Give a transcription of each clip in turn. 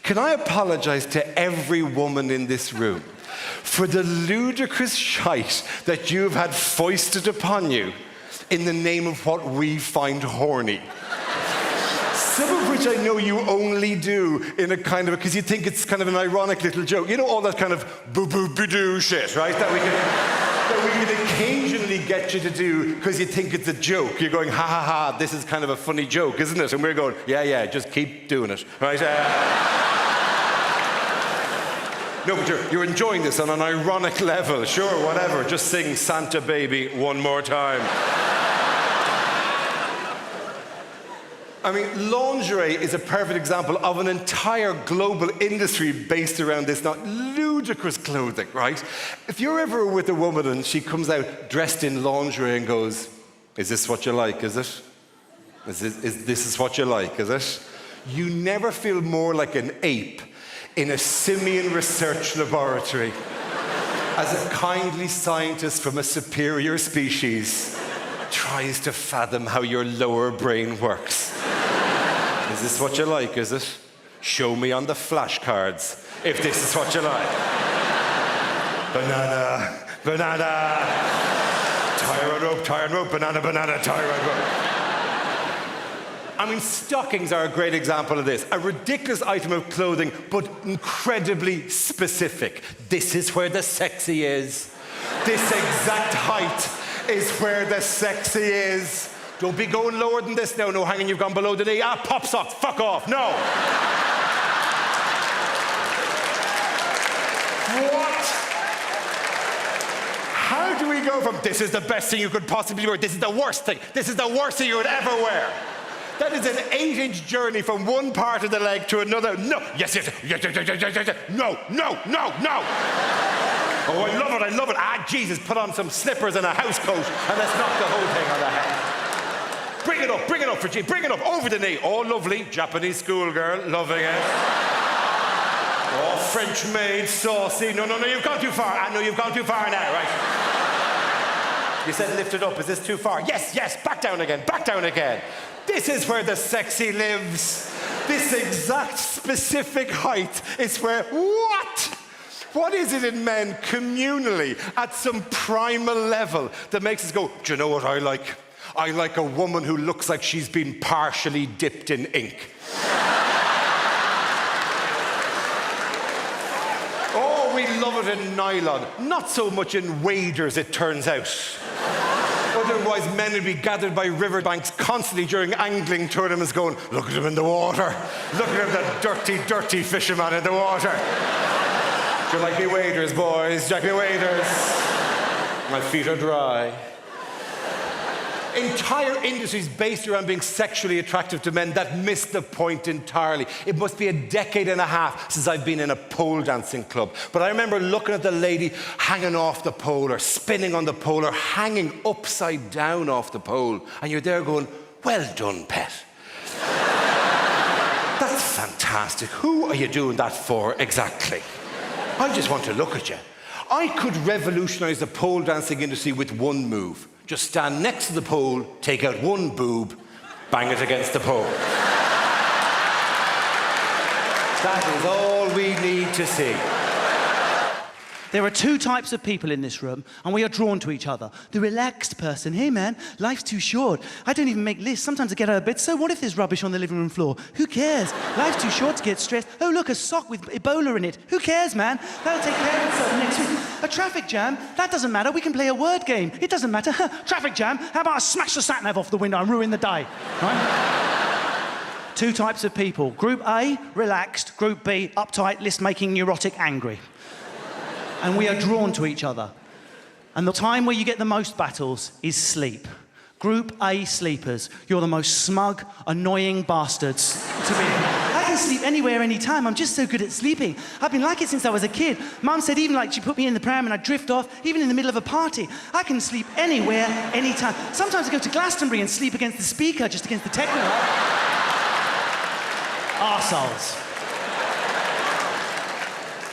Can I apologise to every woman in this room for the ludicrous shite that you've had foisted upon you in the name of what we find horny? Some of which I know you only do in a kind of, because you think it's kind of an ironic little joke. You know, all that kind of boo-boo-boo-doo shit, right? That we can occasionally get you to do because you think it's a joke. You're going, ha ha ha, this is kind of a funny joke, isn't it? And we're going, yeah, just keep doing it, right? No, but you're enjoying this on an ironic level. Sure, whatever, just sing Santa Baby one more time. I mean, lingerie is a perfect example of an entire global industry based around this not ludicrous clothing, right? If you're ever with a woman and she comes out dressed in lingerie and goes, is this what you like, is it? This is what you like, is it? You never feel more like an ape in a simian research laboratory as a kindly scientist from a superior species tries to fathom how your lower brain works. Is this what you like, is it? Show me on the flashcards if this is what you like. Banana, banana. Tie and rope, banana, banana, tie and rope. I mean, stockings are a great example of this. A ridiculous item of clothing, but incredibly specific. This is where the sexy is. This exact height is where the sexy is. Don't be going lower than this now. No hanging, you've gone below the knee. Ah, pop sock, fuck off. No. What? How do we go from this is the best thing you could possibly wear, this is the worst thing, this is the worst thing you would ever wear? That is an 8-inch journey from one part of the leg to another. No, yes. No. Oh, I love it. Ah, Jesus, put on some slippers and a house coat and let's knock the whole thing on the head. Bring it up, Virginie, bring it up, over the knee. Oh, lovely, Japanese schoolgirl, loving it. Oh, French maid, saucy. No, you've gone too far. I know you've gone too far now, right? You said lift it up, is this too far? Yes, back down again. This is where the sexy lives. This exact specific height is where, what? What is it in men communally at some primal level that makes us go, do you know what I like? I like a woman who looks like she's been partially dipped in ink. Oh, we love it in nylon. Not so much in waders, it turns out. Otherwise, men would be gathered by riverbanks constantly during angling tournaments going, look at him in the water. Look at him, that dirty, dirty fisherman in the water. Do you like me waders, boys? Do you like me waders? My feet are dry. Entire industries based around being sexually attractive to men that miss the point entirely. It must be a decade and a half since I've been in a pole dancing club. But I remember looking at the lady hanging off the pole or spinning on the pole or hanging upside down off the pole. And you're there going, well done, pet. That's fantastic. Who are you doing that for exactly? I just want to look at you. I could revolutionize the pole dancing industry with one move. Just stand next to the pole, take out one boob, bang it against the pole. That is all we need to see. There are two types of people in this room, and we are drawn to each other. The relaxed person, hey man, life's too short. I don't even make lists. Sometimes I get out of bed. So what if there's rubbish on the living room floor? Who cares? Life's too short to get stressed. Oh, look, a sock with Ebola in it. Who cares, man? That'll take care of itself next week. A traffic jam? That doesn't matter. We can play a word game. It doesn't matter. Traffic jam? How about I smash the sat-nav off the window and ruin the day? Right? Two types of people. Group A, relaxed. Group B, uptight, list-making, neurotic, angry. And we are drawn to each other. And the time where you get the most battles is sleep. Group A sleepers, you're the most smug, annoying bastards to be. I can sleep anywhere, anytime. I'm just so good at sleeping. I've been like it since I was a kid. Mum said even like she put me in the pram and I'd drift off, even in the middle of a party. I can sleep anywhere, anytime. Sometimes I go to Glastonbury and sleep against the speaker, just against the techno. Arseholes.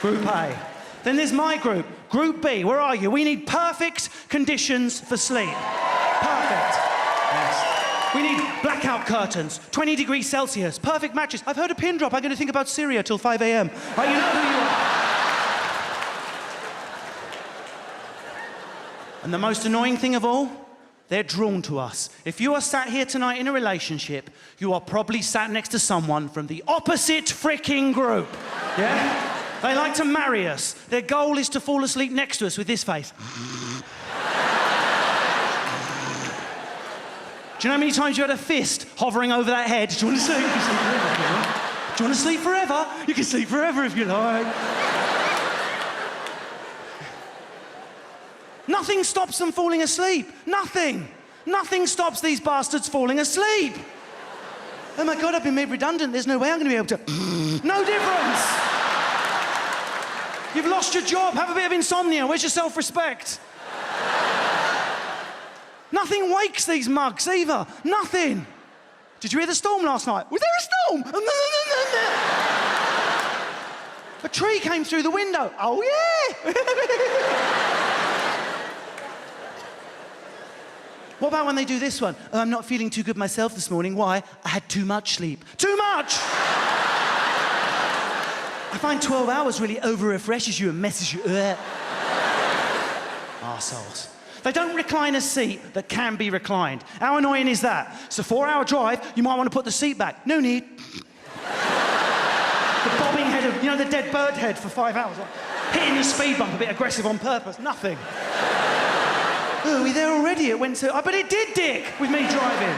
Group A. Then there's my group, Group B. Where are you? We need perfect conditions for sleep. Perfect. Yes. We need blackout curtains, 20 degrees Celsius, perfect matches. I've heard a pin drop. I'm going to think about Syria till 5 a.m. Right, you know who you are. And the most annoying thing of all, they're drawn to us. If you are sat here tonight in a relationship, you are probably sat next to someone from the opposite freaking group. Yeah? They like to marry us. Their goal is to fall asleep next to us with this face. Do you know how many times you had a fist hovering over that head? Do you want to sleep? You can sleep forever. Do you want to sleep forever? You can sleep forever if you like. Nothing stops them falling asleep. Nothing. Nothing stops these bastards falling asleep. Oh my God, I've been made redundant. There's no way I'm going to be able to... No difference. You've lost your job. Have a bit of insomnia. Where's your self-respect? Nothing wakes these mugs either. Nothing. Did you hear the storm last night? Was there a storm? A tree came through the window. Oh, yeah. What about when they do this one? Oh, I'm not feeling too good myself this morning. Why? I had too much sleep. Too much! I find 12 hours really over-refreshes you and messes you up. Arseholes. They don't recline a seat that can be reclined. How annoying is that? It's a 4-hour drive, you might want to put the seat back. No need. The bobbing head of, you know, the dead bird head for 5 hours. Like, hitting the speed bump a bit aggressive on purpose. Nothing. Oh, are we there already? It went so... but it did, Dick, with me driving.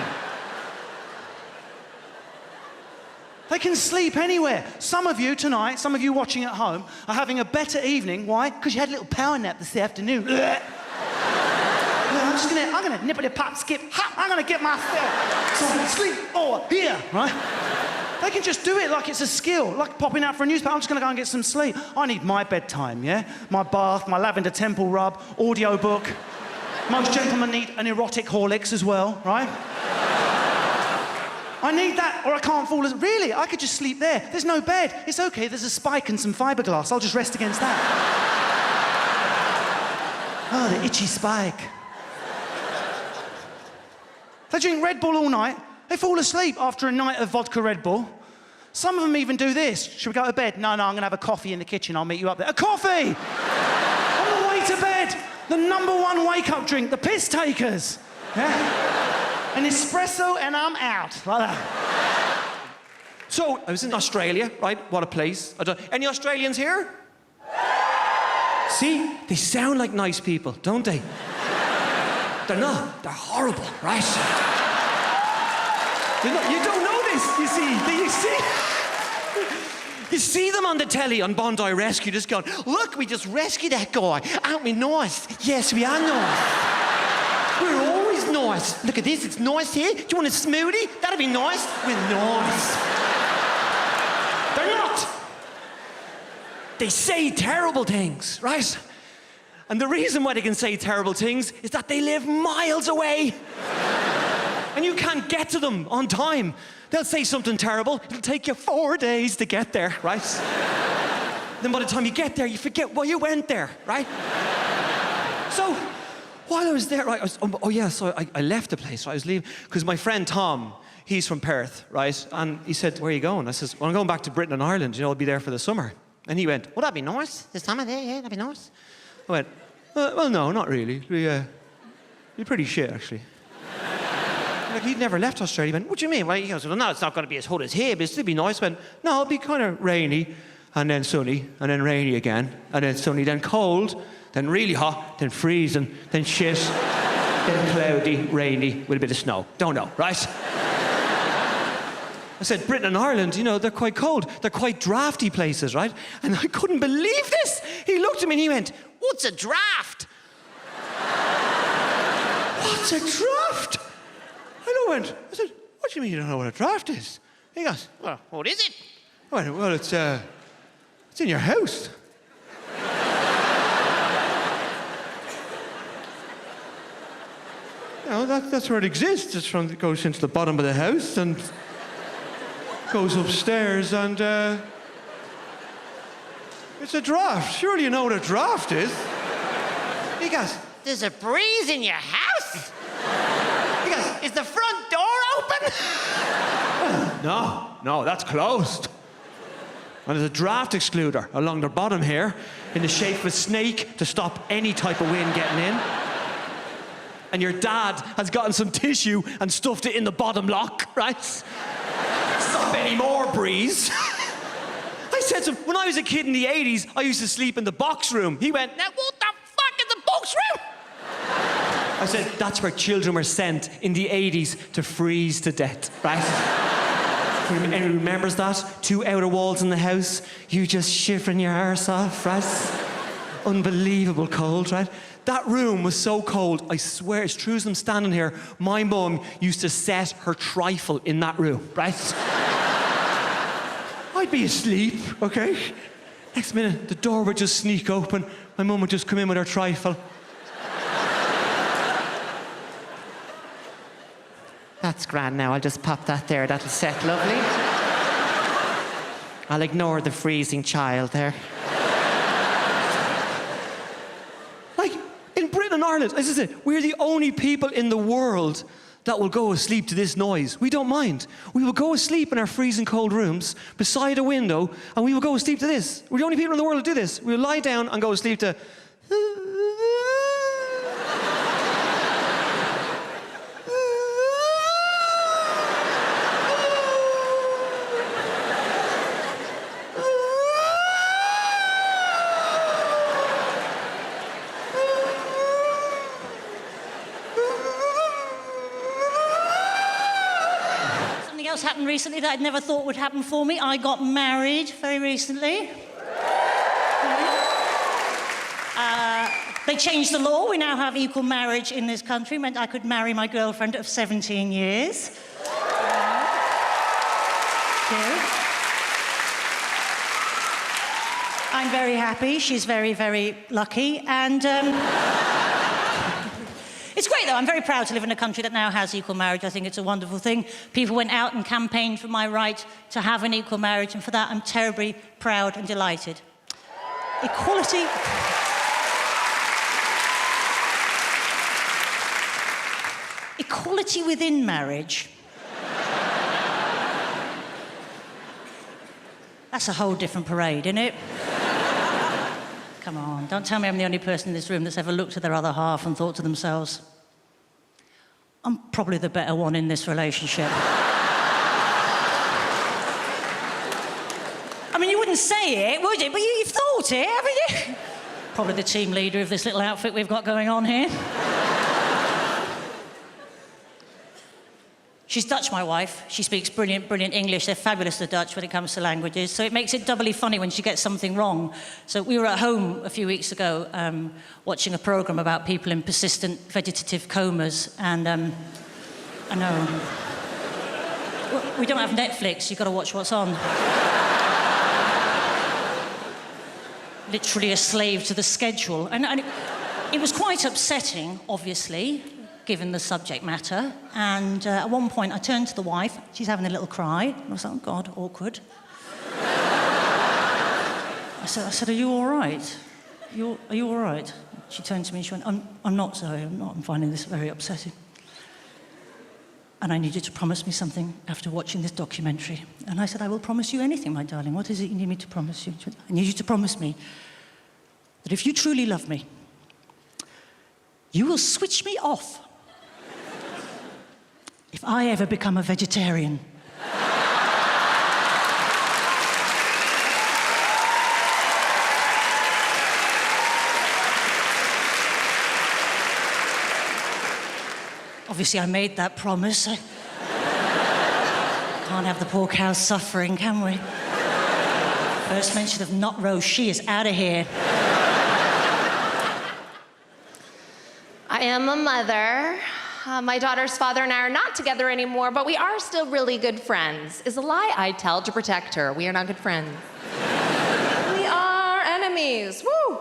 They can sleep anywhere. Some of you tonight, some of you watching at home, are having a better evening. Why? Because you had a little power nap this afternoon. I'm gonna nippity pop skip hop. I'm gonna get myself some sleep over here, right? They can just do it like it's a skill, like popping out for a newspaper. I'm just gonna go and get some sleep. I need my bedtime, yeah? My bath, my lavender temple rub, audio book. Most gentlemen need an erotic Horlicks as well, right? I need that, or I can't fall asleep. Really, I could just sleep there. There's no bed. It's okay, there's a spike and some fiberglass. I'll just rest against that. Oh, the itchy spike. They drink Red Bull all night. They fall asleep after a night of vodka Red Bull. Some of them even do this. Should we go to bed? No, I'm going to have a coffee in the kitchen. I'll meet you up there. A coffee! On the way to bed. The #1 wake-up drink, the piss takers. Yeah? An espresso and I'm out. Like that. So, I was in Australia, right? What a place. Any Australians here? See? They sound like nice people, don't they? They're not. They're horrible, right? You don't know this, you see. You see them on the telly on Bondi Rescue just going, look, we just rescued that guy. Aren't we nice? Yes, we are nice. We're always nice. Look at this, it's nice here. Do you want a smoothie? That'd be nice. We're nice. They're not. They say terrible things, right? And the reason why they can say terrible things is that they live miles away. And you can't get to them on time. They'll say something terrible. It'll take you 4 days to get there, right? Then by the time you get there, you forget why you went there, right? So, while I was there, right, I left the place, right? I was leaving, because my friend Tom, he's from Perth, right? And he said, where are you going? I said, well, I'm going back to Britain and Ireland. You know, I'll be there for the summer. And he went, well, that'd be nice. This summer there, yeah, that'd be nice. I went, well, no, not really. You're pretty shit, actually. Like, he'd never left Australia. He went, what do you mean? Well, he goes, well, no, it's not going to be as hot as here, but it'll still be nice. I went, no, it'll be kind of rainy, and then sunny, and then rainy again, and then sunny, then cold, then really hot, then freezing, then shit, then cloudy, rainy, with a bit of snow. Don't know, right? I said, Britain and Ireland, you know, they're quite cold. They're quite drafty places, right? And I couldn't believe this. He looked at me and he went, what's a draft? What's a draft? I said, what do you mean you don't know what a draft is? He goes, well, what is it? I went, well, it's in your house. You know, that's where it exists. It goes into the bottom of the house and goes upstairs and it's a draft. Surely you know what a draft is. He goes, there's a breeze in your house? He goes, is the front door No, that's closed. And there's a draft excluder along the bottom here in the shape of a snake to stop any type of wind getting in. And your dad has gotten some tissue and stuffed it in the bottom lock, right? Stop any more breeze. I said to him, when I was a kid in the 80s, I used to sleep in the box room. He went, now what the fuck is the box room? I said, that's where children were sent in the 80s to freeze to death, right? Anyone remembers that? 2 outer walls in the house, you just shivering your arse off, right? Unbelievable cold, right? That room was so cold, I swear, it's true as I'm standing here, my mum used to set her trifle in that room, right? I'd be asleep, okay? Next minute, the door would just sneak open, my mum would just come in with her trifle. That's grand now, I'll just pop that there, that'll set lovely. I'll ignore the freezing child there. Like, in Britain and Ireland, as I said, we're the only people in the world that will go asleep to this noise. We don't mind. We will go asleep in our freezing cold rooms beside a window, and we will go asleep to this. We're the only people in the world that do this. We'll lie down and go asleep to... Else happened recently that I'd never thought would happen for me. I got married very recently. They changed the law. We now have equal marriage in this country. It meant I could marry my girlfriend of 17 years. I'm very happy. She's very, very lucky. And it's great, though. I'm very proud to live in a country that now has equal marriage. I think it's a wonderful thing. People went out and campaigned for my right to have an equal marriage, and for that, I'm terribly proud and delighted. Equality... Equality within marriage. That's a whole different parade, isn't it? Come on, don't tell me I'm the only person in this room that's ever looked at their other half and thought to themselves, I'm probably the better one in this relationship. I mean, you wouldn't say it, would you? But you've thought it, haven't you? Probably the team leader of this little outfit we've got going on here. She's Dutch, my wife. She speaks brilliant, brilliant English. They're fabulous, the Dutch, when it comes to languages. So it makes it doubly funny when she gets something wrong. So we were at home a few weeks ago watching a programme about people in persistent vegetative comas. And I know. We don't have Netflix. You've got to watch what's on. Literally a slave to the schedule. And it was quite upsetting, obviously, given the subject matter. And at one point, I turned to the wife. She's having a little cry. I was like, oh, God, awkward. I said, are you all right? Are you all right? She turned to me and she went, I'm not, sorry, I'm not. I'm finding this very upsetting. And I need you to promise me something after watching this documentary. And I said, I will promise you anything, my darling. What is it you need me to promise you? She went, I need you to promise me that if you truly love me, you will switch me off if I ever become a vegetarian. Obviously, I made that promise. Can't have the poor cow suffering, can we? First mention of nut roast, she is out of here. I am a mother. My daughter's father and I are not together anymore, but we are still really good friends. Is a lie I tell to protect her. We are not good friends. We are enemies. Woo!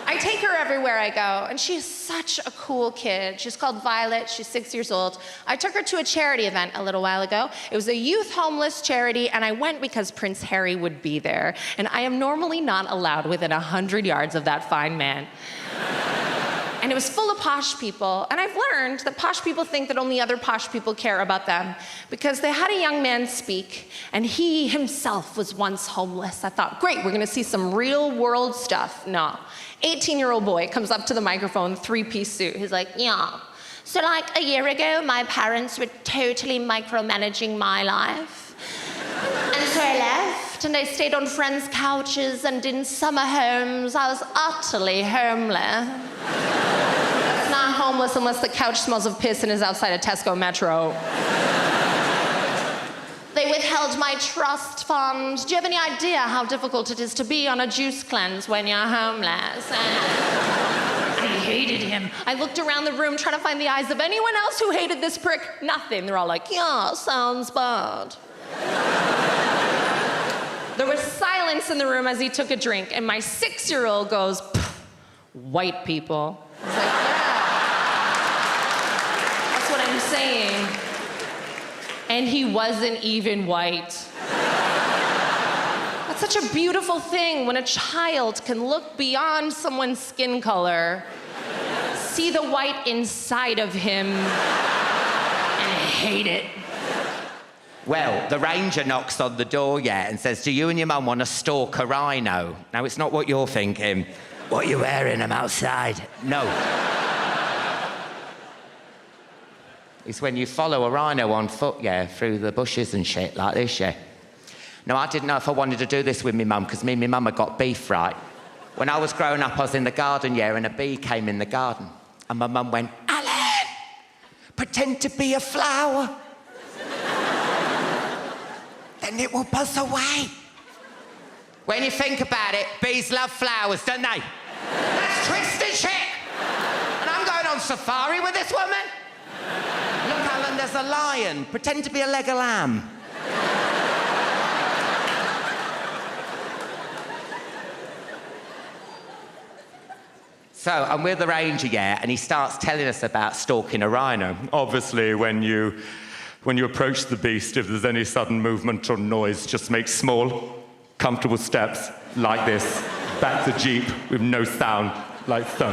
I take her everywhere I go, and she's such a cool kid. She's called Violet. She's 6 years old. I took her to a charity event a little while ago. It was a youth homeless charity, and I went because Prince Harry would be there. And I am normally not allowed within 100 yards of that fine man. And it was full of posh people. And I've learned that posh people think that only other posh people care about them, because they had a young man speak, and he himself was once homeless. I thought, great, we're gonna see some real world stuff. No. 18-year-old boy comes up to the microphone, three-piece suit. He's like, yeah. So like a year ago, my parents were totally micromanaging my life. And so I left, and I stayed on friends' couches and in summer homes. I was utterly homeless. It's not homeless unless the couch smells of piss and is outside a Tesco Metro. They withheld my trust fund. Do you have any idea how difficult it is to be on a juice cleanse when you're homeless? I hated him. I looked around the room trying to find the eyes of anyone else who hated this prick. Nothing. They're all like, yeah, sounds bad. There was silence in the room as he took a drink, and my 6-year-old goes, white people. I was like, yeah. That's what I'm saying. And he wasn't even white. That's such a beautiful thing when a child can look beyond someone's skin color, see the white inside of him, and hate it. Well, the ranger knocks on the door, and says, do you and your mum want to stalk a rhino? Now, it's not what you're thinking. What are you wearing? I'm outside. No. It's when you follow a rhino on foot, through the bushes and shit like this, Now, I didn't know if I wanted to do this with my mum, because me and my mum had got beef, right? When I was growing up, I was in the garden, and a bee came in the garden. And my mum went, Alan, pretend to be a flower. Then it will buzz away. When you think about it, bees love flowers, don't they? That's twisted shit. And I'm going on safari with this woman. Look, Alan, there's a lion. Pretend to be a leg of lamb. So I'm with the ranger, and he starts telling us about stalking a rhino. Obviously, when you approach the beast, if there's any sudden movement or noise, just make small, comfortable steps like this, back the jeep with no sound, like so.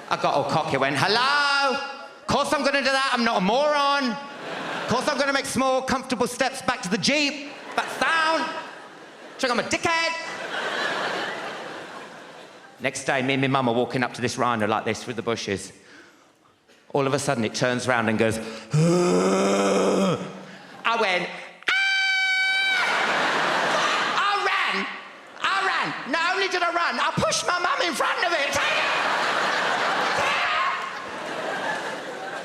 I got all cocky, went, hello? Of course I'm going to do that, I'm not a moron. Of course I'm going to make small, comfortable steps back to the jeep, back down. Think I'm a dickhead. Next day, me and my mum are walking up to this rhino like this through the bushes. All of a sudden, it turns around and goes, Ugh. I went, ah! I ran. Not only did I run, I pushed my mum in front of it.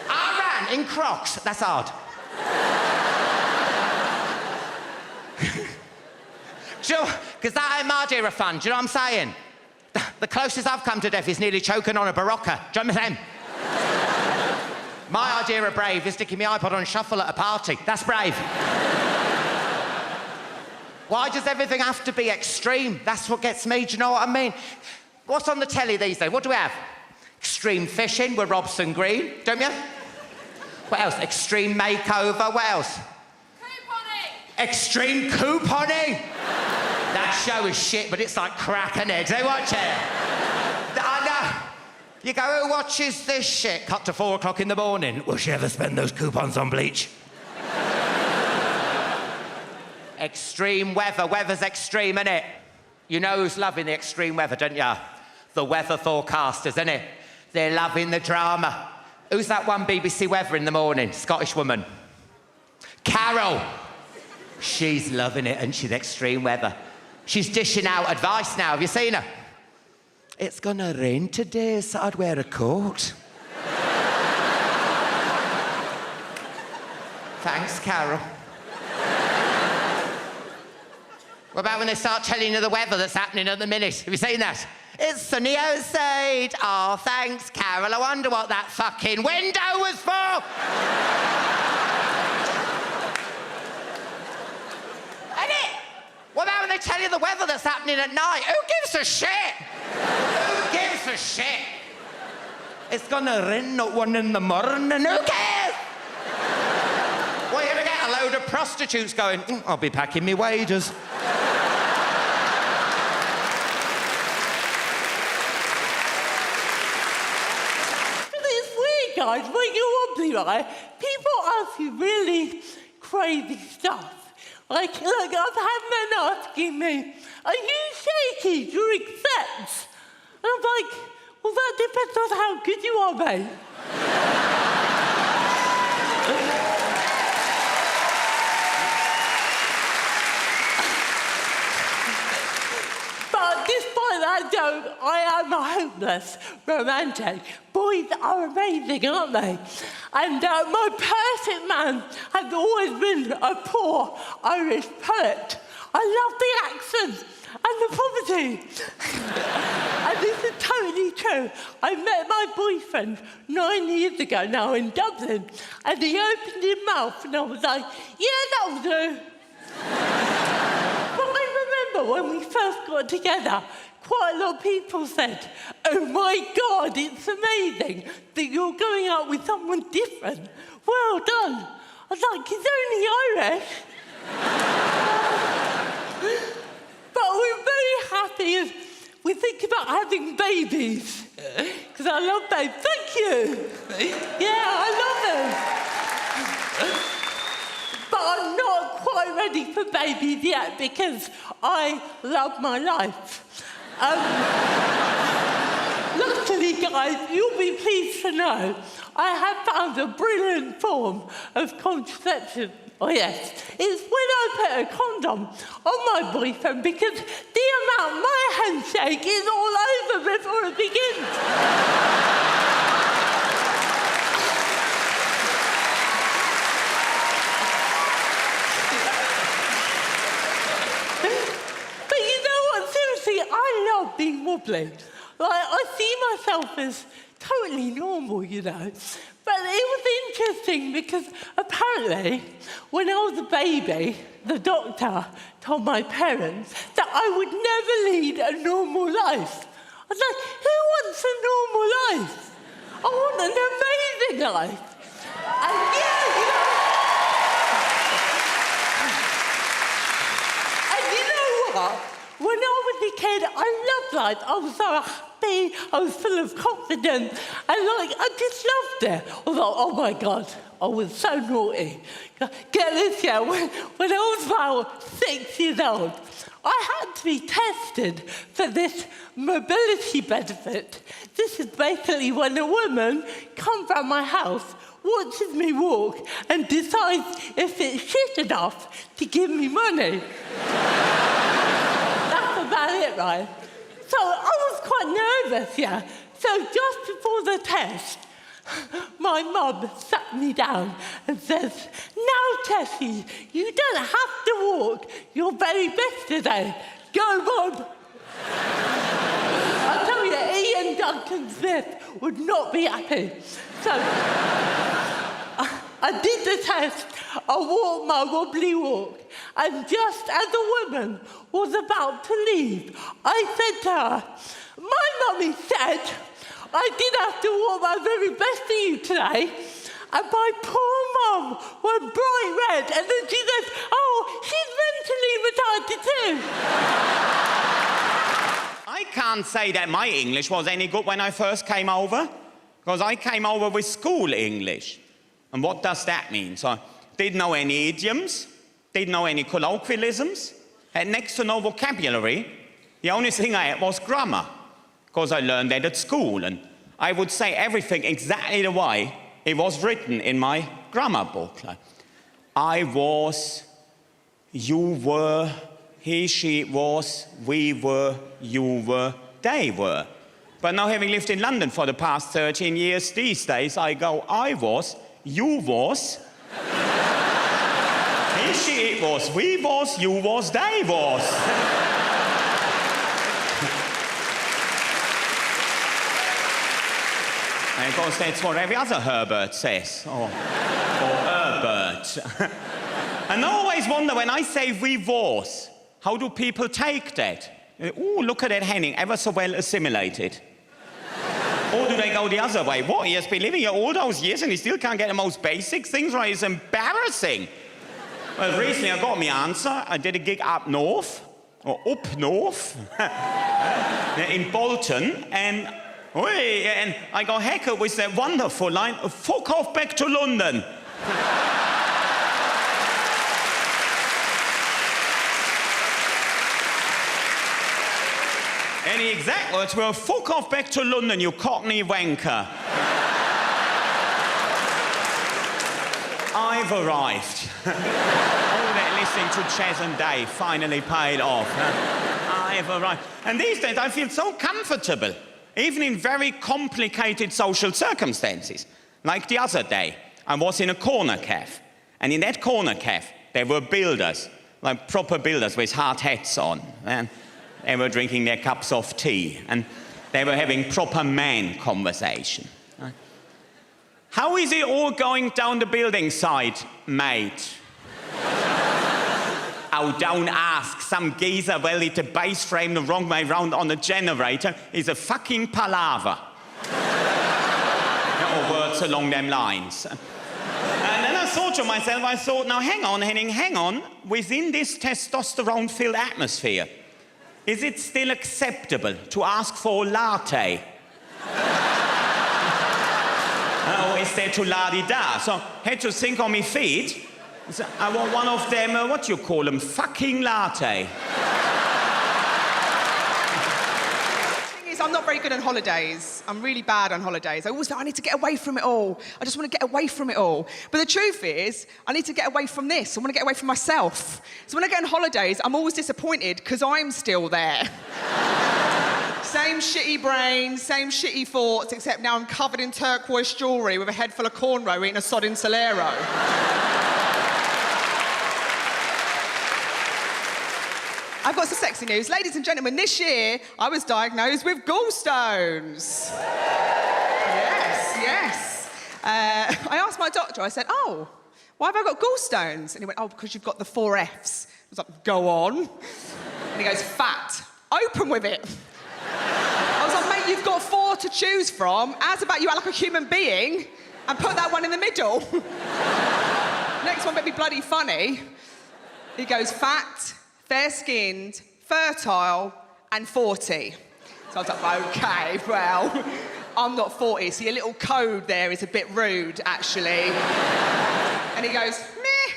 I ran in Crocs. That's hard. Because that ain't my idea of fun, do you know what I'm saying? The closest I've come to death is nearly choking on a Barocca. Do you understand? My idea of brave is sticking my iPod on shuffle at a party. That's brave. Why does everything have to be extreme? That's what gets me, do you know what I mean? What's on the telly these days? What do we have? Extreme fishing with Robson Green, don't you? What else? Extreme makeover. What else? Couponing. Extreme couponing. That show is shit, but it's like crack and eggs. They watch it. I know. You go, who watches this shit? Cut to 4 o'clock in the morning. Will she ever spend those coupons on bleach? Extreme weather. Weather's extreme, innit? You know who's loving the extreme weather, don't you? The weather forecasters, innit? They're loving the drama. Who's that one BBC weather in the morning? Scottish woman. Carol. She's loving it, and she's extreme weather. She's dishing out advice now. Have you seen her? It's gonna rain today, so I'd wear a coat. Thanks, Carol. What about when they start telling you the weather that's happening at the minute? Have you seen that? It's sunny outside. Oh, thanks, Carol. I wonder what that fucking window was for. What about when they tell you the weather that's happening at night? Who gives a shit? Who gives a shit? It's gonna rain at 1 in the morning. Who cares? What, are you gonna get a load of prostitutes going, I'll be packing me waders. It's weird, guys, when you're wobbly, right? People ask you really crazy stuff. Like, look, I've had men asking me, are you shaky during sex? And I'm like, well, that depends on how good you are, mate. But despite that joke, I am a hopeless romantic. Boys are amazing, aren't they? And my perfect man has always been a poor Irish poet. I love the accent and the poverty. And this is totally true. I met my boyfriend 9 years ago now in Dublin, and he opened his mouth and I was like, yeah, that'll do. But I remember when we first got together, quite a lot of people said, oh my God, it's amazing that you're going out with someone different. Well done. I was like, he's only Irish. But we're very happy as we think about having babies. Because I love babies. Thank you. Yeah, I love them. But I'm not quite ready for babies yet because I love my life. Luckily, guys, you'll be pleased to know I have found a brilliant form of contraception. Oh, yes. It's when I put a condom on my boyfriend because the amount my handshake is all over before it begins. But you know what? Seriously, I love being wobbly. Like, I see myself as totally normal, you know. But it was interesting because apparently, when I was a baby, the doctor told my parents that I would never lead a normal life. I was like, who wants a normal life? I want an amazing life. And yeah, you know. And you know what? When I was a kid, I loved life. I was so happy. I was full of confidence. And I just loved it. I was like, oh my God, I was so naughty. Get this, yeah, when I was about 6 years old, I had to be tested for this mobility benefit. This is basically when a woman comes around my house, watches me walk, and decides if it's shit enough to give me money. That's about it, right? So I was quite nervous, yeah. So just before the test, my mum sat me down and says, now, Tessie, you don't have to walk your very best today. Go, Mum. I tell you, Ian Duncan Smith would not be happy. So I did the test. I walked my wobbly walk. And just as the woman was about to leave, I said to her, my mummy said, I did have to walk my very best for you today. And my poor mum went bright red. And then she said, oh, she's mentally retarded too. I can't say that my English was any good when I first came over, because I came over with school English. And what does that mean? So I didn't know any idioms, didn't know any colloquialisms, had next to no vocabulary. The only thing I had was grammar, because I learned that at school. And I would say everything exactly the way it was written in my grammar book. Like, I was, you were, he, she was, we were, you were, they were. But now, having lived in London for the past 13 years, these days I go, I was, you was, he, she, it was, we was, you was, they was. And of course, that's what every other Herbert says, or Herbert. And I always wonder, when I say we was, how do people take that? Oh, look at that Henning, ever so well assimilated. Or do they go the other way? What, he has been living here all those years and he still can't get the most basic things right? It's embarrassing. Well, recently I got my answer. I did a gig up north, or up north, in Bolton, and I got heckled with that wonderful line, fuck off back to London. And the exact words were, fuck off back to London, you cockney wanker. I've arrived. All that listening to Chaz and Dave finally paid off. I've arrived. And these days I feel so comfortable, even in very complicated social circumstances. Like the other day, I was in a corner cafe. And in that corner cafe, there were builders, like proper builders with hard hats on. And they were drinking their cups of tea. And they were having proper man conversation. How is it all going down the building site, mate? Oh, don't ask. Some geezer welded the base frame the wrong way round on the generator. Is a fucking palaver. Or words along them lines. And then I thought to myself, now hang on, Henning, hang on. Within this testosterone-filled atmosphere, is it still acceptable to ask for a latte? Or is there to la-di-da? So I had to think on my feet. So I want one of them, what do you call them, fucking latte. I'm not very good on holidays. I'm really bad on holidays. I always think I need to get away from it all. I just want to get away from it all. But the truth is, I need to get away from this. I want to get away from myself. So when I go on holidays, I'm always disappointed because I'm still there. Same shitty brain, same shitty thoughts, except now I'm covered in turquoise jewellery with a head full of cornrow eating a sodden Solero. I've got some sexy news. Ladies and gentlemen, this year I was diagnosed with gallstones. Yes. I asked my doctor, I said, oh, why have I got gallstones? And he went, oh, because you've got the 4 Fs. I was like, go on. And he goes, fat. Open with it. I was like, mate, you've got 4 to choose from. How's about you act like a human being and put that one in the middle? Next one better be bloody funny. He goes, fat, fair-skinned, fertile, and 40. So I was like, okay, well, I'm not 40, so your little code there is a bit rude, actually. And he goes, meh.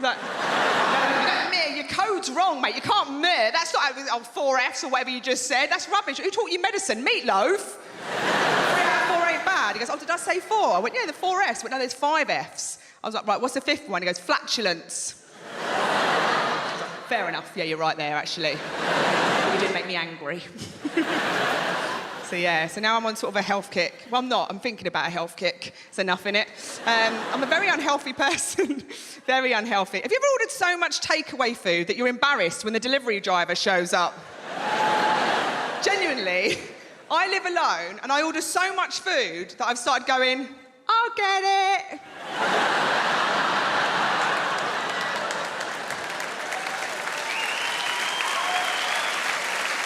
Like, no, meh, your code's wrong, mate. You can't meh. That's not 4 Fs or whatever you just said. That's rubbish. Who taught you medicine? Meatloaf? 3 out of 4 ain't bad. He goes, oh, did I say 4? I went, yeah, the 4 Fs. But no, there's 5 Fs. I was like, right, what's the 5th one? He goes, flatulence. Fair enough. Yeah, you're right there, actually. You did make me angry. So now I'm on sort of a health kick. Well, I'm not. I'm thinking about a health kick. There's enough in it. I'm a very unhealthy person. Very unhealthy. Have you ever ordered so much takeaway food that you're embarrassed when the delivery driver shows up? Genuinely, I live alone and I order so much food that I've started going, I'll get it.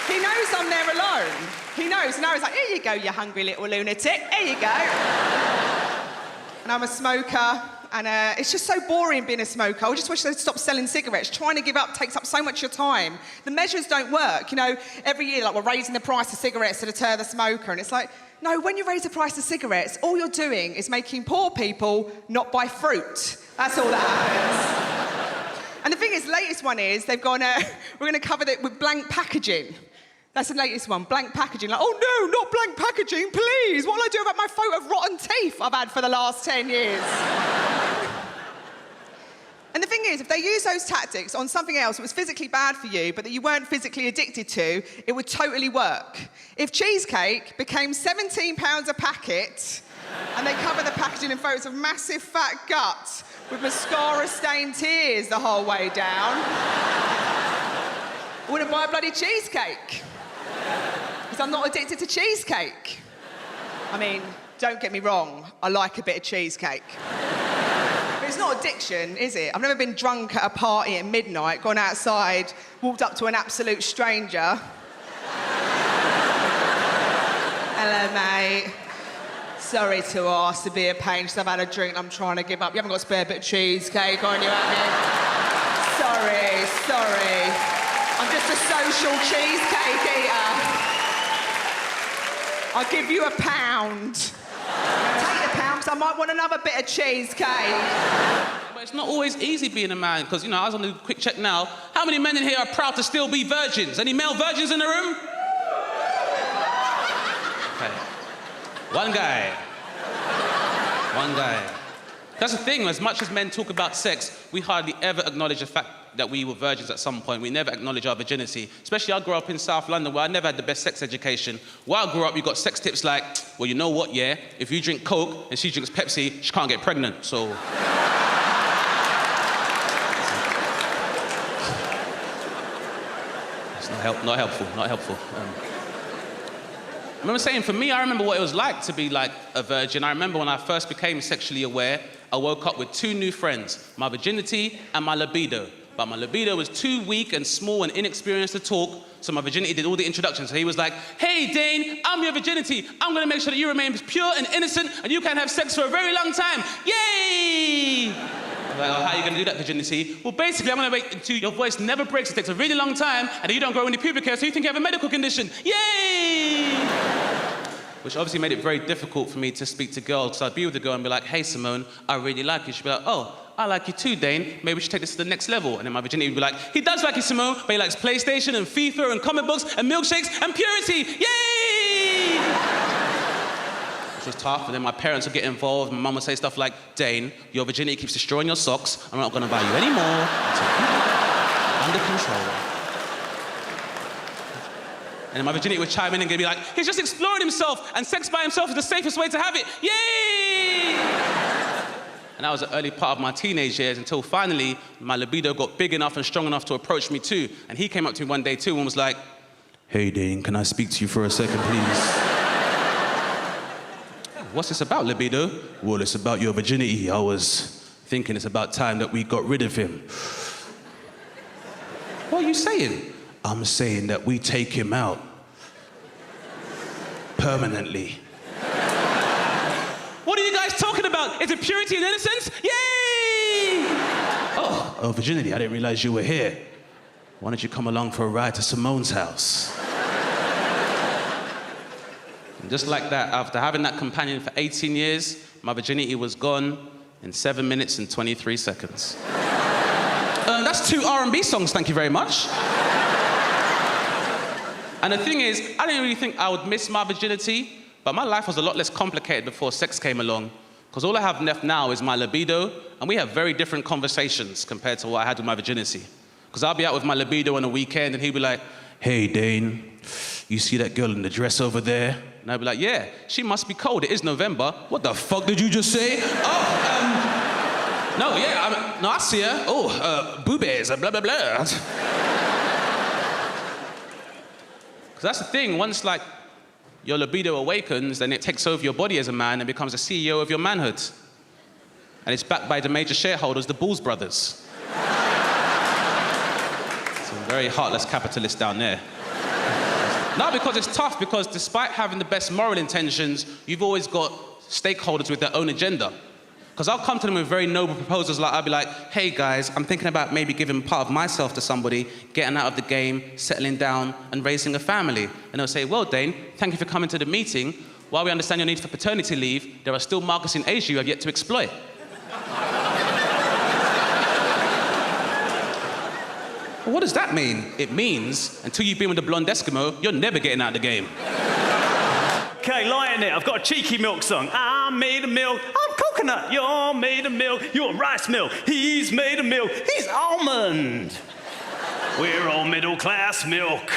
He knows I'm there alone. He knows. Now he's like, here you go, you hungry little lunatic. Here you go. And I'm a smoker, and it's just so boring being a smoker. I just wish they'd stop selling cigarettes. Trying to give up takes up so much of your time. The measures don't work. You know, every year, like, we're raising the price of cigarettes to deter the smoker, and it's like, no, when you raise the price of cigarettes, all you're doing is making poor people not buy fruit. That's all that happens. And the thing is, the latest one is, they've gone, we're going to cover it with blank packaging. That's the latest one, blank packaging. Like, oh no, not blank packaging, please. What will I do about my photo of rotten teeth I've had for the last 10 years? And the thing is, if they use those tactics on something else that was physically bad for you, but that you weren't physically addicted to, it would totally work. If cheesecake became £17 a packet, and they cover the packaging in photos of massive fat guts with mascara-stained tears the whole way down, I wouldn't buy a bloody cheesecake. Because I'm not addicted to cheesecake. I mean, don't get me wrong, I like a bit of cheesecake. But it's not addiction, is it? I've never been drunk at a party at midnight, gone outside, walked up to an absolute stranger. Hello, mate. sorry to ask to be a pain. Just I've had a drink and I'm trying to give up. You haven't got a spare bit of cheesecake on you, have you? Sorry. I'm just a social cheesecake eater. I'll give you £1. Take the pound, 'cause I might want another bit of cheesecake. But it's not always easy being a man, because, you know, I was on a quick check now. How many men in here are proud to still be virgins? Any male virgins in the room? Okay. One guy. That's the thing, as much as men talk about sex, we hardly ever acknowledge the fact that we were virgins at some point. We never acknowledge our virginity. Especially I grew up in South London where I never had the best sex education. While I grew up, you got sex tips like, well, you know what, yeah? If you drink Coke and she drinks Pepsi, she can't get pregnant, so... It's not helpful. I remember saying, for me, I remember what it was like to be like a virgin. I remember when I first became sexually aware, I woke up with 2 new friends, my virginity and my libido. But my libido was too weak and small and inexperienced to talk, so my virginity did all the introductions. So he was like, hey, Dane, I'm your virginity. I'm gonna make sure that you remain pure and innocent and you can have sex for a very long time. Yay! I was like, oh, how are you gonna do that, virginity? Well, basically, I'm gonna wait until your voice never breaks. It takes a really long time and then you don't grow any pubic hair, so you think you have a medical condition. Yay! Which obviously made it very difficult for me to speak to girls, because I'd be with a girl and be like, hey, Simone, I really like you. She'd be like, oh, I like you too, Dane. Maybe we should take this to the next level. And then my virginity would be like, he does like you, Simone, but he likes PlayStation and FIFA and comic books and milkshakes and purity. Yay! Which was tough, and then my parents would get involved. My mum would say stuff like, Dane, your virginity keeps destroying your socks. I'm not gonna buy you any more until you get under control. And then my virginity would chime in and be like, he's just exploring himself, and sex by himself is the safest way to have it. Yay! And that was the early part of my teenage years until finally my libido got big enough and strong enough to approach me too. And he came up to me one day too and was like, hey, Dane, can I speak to you for a second, please? What's this about, libido? Well, it's about your virginity. I was thinking it's about time that we got rid of him. What are you saying? I'm saying that we take him out. Permanently. What are you guys talking about? Is it purity and innocence? Yay! Oh, virginity, I didn't realize you were here. Why don't you come along for a ride to Simone's house? And just like that, after having that companion for 18 years, my virginity was gone in 7 minutes and 23 seconds. That's 2 R&B songs, thank you very much. And the thing is, I didn't really think I would miss my virginity, but my life was a lot less complicated before sex came along, because all I have left now is my libido, and we have very different conversations compared to what I had with my virginity. Because I'll be out with my libido on a weekend, and he'd be like, hey, Dane, you see that girl in the dress over there? And I'd be like, yeah, she must be cold. It is November. What the fuck did you just say? No, yeah, no, I see her. Oh, boobies, blah, blah, blah. Because that's the thing, once, like, your libido awakens, then it takes over your body as a man and becomes the CEO of your manhood. And it's backed by the major shareholders, the Bulls brothers. Some very heartless capitalists down there. No, because it's tough, because despite having the best moral intentions, you've always got stakeholders with their own agenda. Because I'll come to them with very noble proposals, like I'll be like, hey guys, I'm thinking about maybe giving part of myself to somebody, getting out of the game, settling down, and raising a family. And they'll say, well, Dane, thank you for coming to the meeting. While we understand your need for paternity leave, there are still markets in Asia you have yet to exploit. Well, what does that mean? It means, until you've been with a blonde Eskimo, you're never getting out of the game. Okay, lighten it. I've got a cheeky milk song. I'm made of milk. I'm coconut. You're made of milk. You're rice milk. He's made of milk. He's almond. We're all middle-class milk.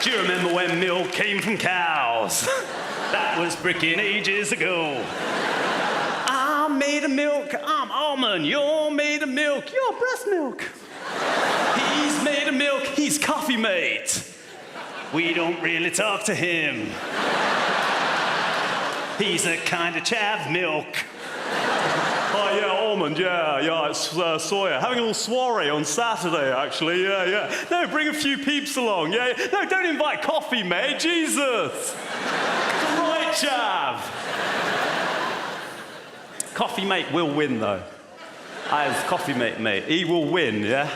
Do you remember when milk came from cows? That was frickin' ages ago. I'm made of milk. I'm almond. You're made of milk. You're breast milk. He's made of milk. He's coffee mate. We don't really talk to him. He's a kind of chav milk. Oh yeah, Ormond, yeah, it's Sawyer. Having a little soiree on Saturday, actually, yeah. No, bring a few peeps along, yeah. No, don't invite coffee, mate, Jesus. Right, chav. Coffee mate will win, though. As coffee mate, he will win, yeah?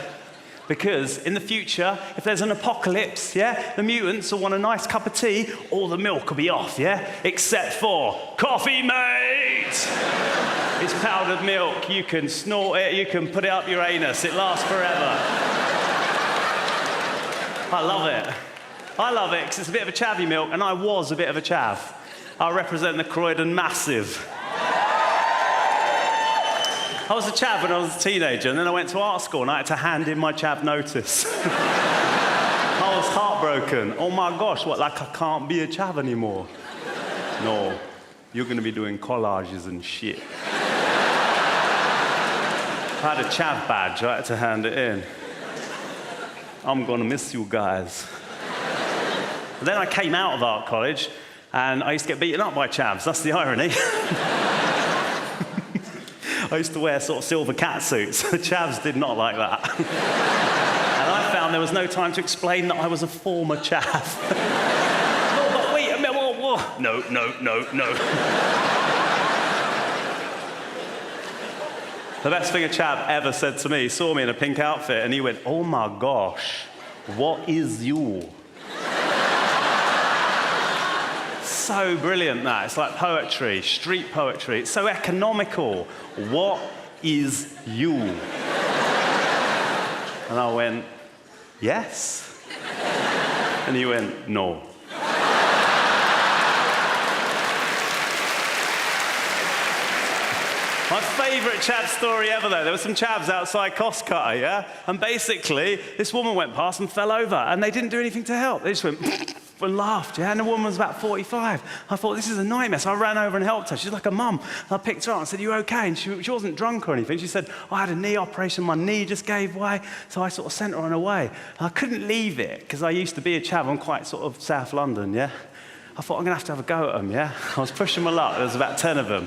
Because in the future, if there's an apocalypse, yeah, the mutants will want a nice cup of tea, all the milk will be off, yeah? Except for coffee mate! It's powdered milk. You can snort it, you can put it up your anus. It lasts forever. I love it. I love it because it's a bit of a chavvy milk, and I was a bit of a chav. I represent the Croydon Massive. I was a chav when I was a teenager, and then I went to art school and I had to hand in my chav notice. I was heartbroken. Oh my gosh, what, like I can't be a chav anymore? No, you're going to be doing collages and shit. I had a chav badge, I had to hand it in. I'm going to miss you guys. But then I came out of art college and I used to get beaten up by chavs, that's the irony. I used to wear sort of silver catsuits. The chavs did not like that. And I found there was no time to explain that I was a former chav. No, but wait a minute, whoa. No. The best thing a chav ever said to me, he saw me in a pink outfit and he went, oh my gosh, what is you? So brilliant, that. It's like poetry, street poetry. It's so economical. What is you? And I went, yes. And he went, no. My favourite chav story ever, though, there were some chavs outside Costcutter, yeah? And basically, this woman went past and fell over, and they didn't do anything to help. They just went and laughed, yeah? And the woman was about 45. I thought, this is a nightmare. So I ran over and helped her. She's like a mum. And I picked her up and said, you okay? And she wasn't drunk or anything. She said, I had a knee operation. My knee just gave way. So I sort of sent her on her way. And I couldn't leave it, because I used to be a chav. I'm quite sort of South London, yeah? I thought, I'm going to have a go at them, yeah? I was pushing my luck. There was about 10 of them.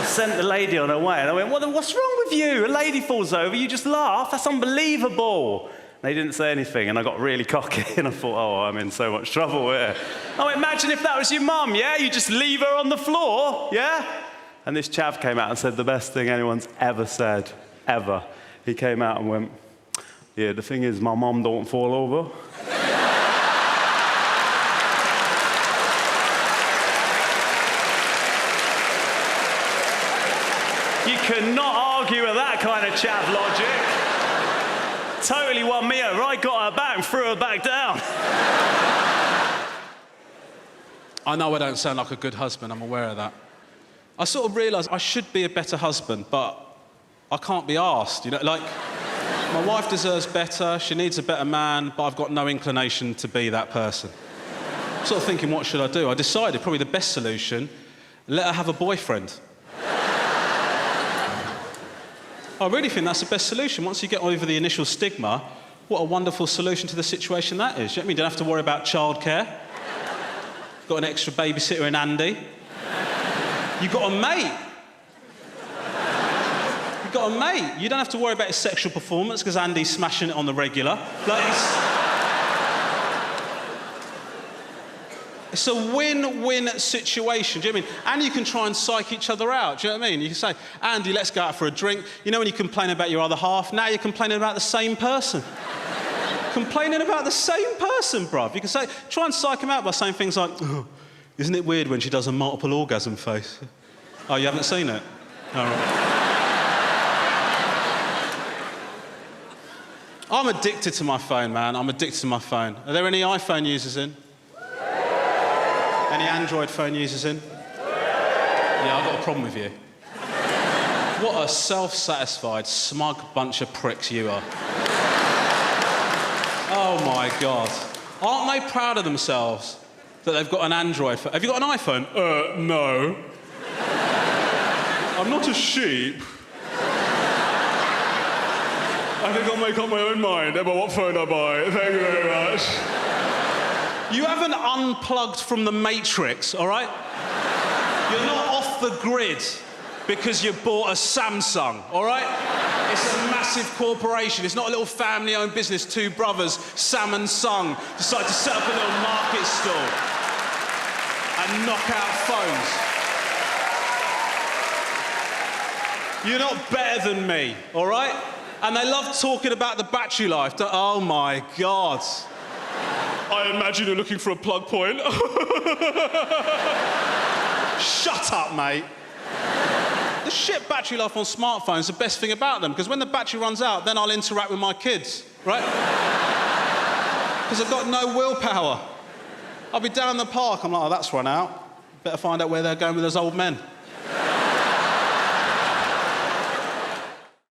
Sent the lady on her way, and I went, what's wrong with you? A lady falls over, you just laugh? That's unbelievable. They didn't say anything, and I got really cocky, and I thought, oh, I'm in so much trouble here. I went, imagine if that was your mum, yeah? You just leave her on the floor, yeah? And this chav came out and said the best thing anyone's ever said, ever. He came out and went, yeah, the thing is, my mum don't fall over. You cannot argue with that kind of chav logic. Totally won me over. I got her back and threw her back down. I know I don't sound like a good husband, I'm aware of that. I sort of realised I should be a better husband, but I can't be arsed, you know? Like, my wife deserves better, she needs a better man, but I've got no inclination to be that person. I'm sort of thinking, what should I do? I decided probably the best solution, let her have a boyfriend. I really think that's the best solution. Once you get over the initial stigma, what a wonderful solution to the situation that is. You know what I mean? You don't have to worry about childcare. Got an extra babysitter in Andy. You got a mate. You got a mate. You don't have to worry about his sexual performance because Andy's smashing it on the regular. Like, it's a win-win situation, do you know what I mean? And you can try and psych each other out, do you know what I mean? You can say, Andy, let's go out for a drink. You know when you complain about your other half? Now you're complaining about the same person. Complaining about the same person, bruv. You can say, try and psych him out by saying things like, oh, isn't it weird when she does a multiple orgasm face? Oh, you haven't seen it? All right. I'm addicted to my phone, man. I'm addicted to my phone. Are there any iPhone users in? Any Android phone users in? Yeah, I've got a problem with you. What a self-satisfied, smug bunch of pricks you are. Oh, my God. Aren't they proud of themselves that they've got an Android phone? Have you got an iPhone? No. I'm not a sheep. I think I'll make up my own mind about what phone I buy. Thank you very much. You haven't unplugged from the Matrix, all right? You're not off the grid. because you bought a Samsung, all right? It's a massive corporation. It's not a little family-owned business. Two brothers, Sam and Sung, decided to set up a little market stall and knock out phones. You're not better than me, all right? And they love talking about the battery life. Oh, my God. I imagine you're looking for a plug point. Shut up, mate. The shit battery life on smartphones is the best thing about them, because when the battery runs out, then I'll interact with my kids, right? Because I've got no willpower. I'll be down the park, I'm like, oh, that's run out. Better find out where they're going with those old men.